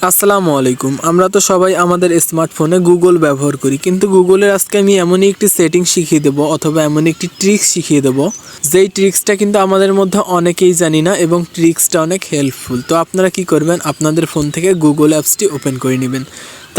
আসসালামু আলাইকুম। আমরা তো সবাই আমাদের স্মার্টফোনে গুগল ব্যবহার করি, কিন্তু গুগলের আজকে আমি এমনই একটি সেটিং শিখিয়ে দেব অথবা এমন একটি ট্রিক্স শিখিয়ে দেব, যেই ট্রিক্সটা কিন্তু আমাদের মধ্যে অনেকেই জানি না এবং ট্রিক্সটা অনেক হেল্পফুল। তো আপনারা কি করবেন, আপনাদের ফোন থেকে গুগল অ্যাপসটি ওপেন করে নেবেন।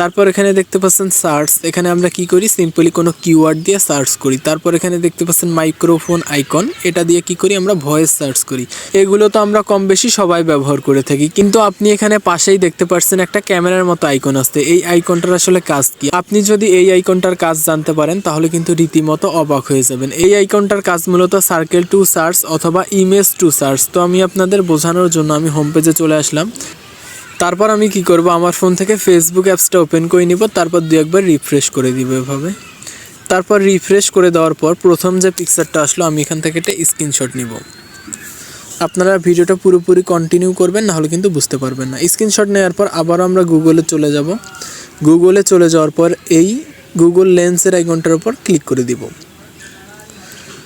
তারপর এখানে দেখতে পাচ্ছেন সার্চ, এখানে আমরা কি করি, সিম্পলি কোনো কিওয়ার্ড দিয়ে সার্চ করি। তারপর এখানে দেখতে পাচ্ছেন মাইক্রোফোন আইকন, এটা দিয়ে কি করি, আমরা ভয়েস সার্চ করি। এগুলো তো আমরা কম বেশি সবাই ব্যবহার করে থাকি, কিন্তু আপনি এখানে পাশেই দেখতে পাচ্ছেন একটা ক্যামেরার মতো আইকন আসছে। এই আইকনটার আসলে কাজ কি? আপনি যদি এই আইকনটার কাজ জানতে পারেন তাহলে কিন্তু রীতিমতো অবাক হয়ে যাবেন। এই আইকনটার কাজ মূলত সার্কেল টু সার্চ অথবা ইমেজ টু সার্চ। তো আমি আপনাদের বোঝানোর জন্য আমি হোম পেজে চলে আসলাম। তারপর আমি কি করব, আমার ফোন থেকে ফেসবুক অ্যাপসটা ওপেন করে নিব, তারপর দু একবার রিফ্রেশ করে দিব এভাবে। তারপর রিফ্রেশ করে দেওয়ার পর প্রথম যে পিকচারটা আসলো, আমি এখান থেকে একটা স্ক্রিনশট নিব। আপনারা ভিডিওটা পুরোপুরি কন্টিনিউ করবেন, নাহলে কিন্তু বুঝতে পারবেন না। স্ক্রিনশট নেওয়ার পর আবারও আমরা গুগলে চলে যাব। গুগলে চলে যাওয়ার পর এই গুগল লেন্সের আইকনটার উপর ক্লিক করে দিব।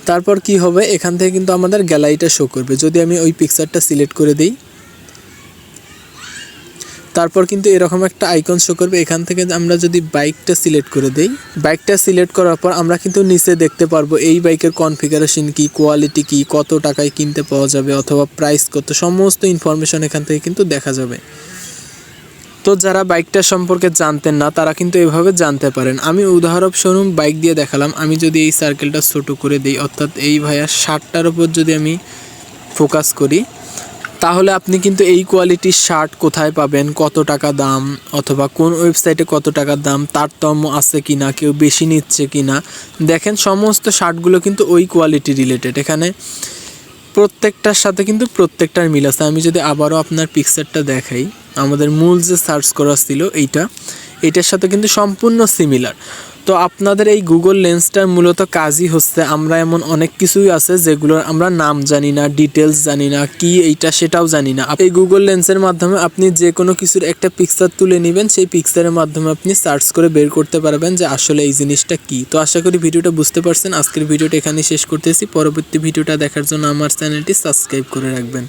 তারপর কি হবে, এখান থেকে কিন্তু আমাদের গ্যালারিটা শো করবে। যদি আমি ওই পিকচারটা সিলেক্ট করে দিই, তারপর কিন্তু এরকম একটা আইকন শো করবে। এখান থেকে আমরা যদি বাইকটা সিলেক্ট করে দেই, বাইকটা সিলেক্ট করার পর আমরা কিন্তু নিচে দেখতে পারবো এই বাইকের কনফিগারেশন কি, কোয়ালিটি কি, কত টাকায় কিনতে পাওয়া যাবে অথবা প্রাইস কত, সমস্ত ইনফরমেশন এখান থেকে কিন্তু দেখা যাবে। তো যারা বাইকটা সম্পর্কে জানতেন না তারা কিন্তু এভাবে জানতে পারেন। আমি উদাহরণস্বরূপ বাইক দিয়ে দেখালাম। আমি যদি এই সার্কেলটা ছোটো করে দিই, অর্থাৎ এই ভাইয়া শার্টটার উপর যদি আমি ফোকাস করি, তাহলে আপনি কিন্তু এই কোয়ালিটির শার্ট কোথায় পাবেন, কত টাকা দাম, অথবা কোন ওয়েবসাইটে কত টাকার দাম, তারতম্য আছে কি না, কেউ বেশি নিচ্ছে কি না, দেখেন সমস্ত শার্টগুলো কিন্তু ওই কোয়ালিটি রিলেটেড। এখানে প্রত্যেকটার সাথে কিন্তু প্রত্যেকটার মিল আছে। আমি যদি আবারও আপনার পিকচারটা দেখাই, আমাদের মূল যে সার্চ করা ছিল এইটার সাথে কিন্তু সম্পূর্ণ সিমিলার। তো আপনাদের এই গুগল লেন্সটার মূলত কাজই হচ্ছে, আমরা এমন অনেক কিছুই আছে যেগুলোর আমরা নাম জানি না, ডিটেলস জানি না, কি এইটা সেটাও জানি না। এই গুগল লেন্সের মাধ্যমে আপনি যে কোনো কিছুর একটা পিকচার তুলে নেবেন, সেই পিকচারের মাধ্যমে আপনি সার্চ করে বের করতে পারবেন যে আসলে এই জিনিসটা কি। তো আশা করি ভিডিওটা বুঝতে পারছেন। আজকের ভিডিওটা এখানেই শেষ করতেছি। পরবর্তী ভিডিওটা দেখার জন্য আমার চ্যানেলটি সাবস্ক্রাইব করে রাখবেন।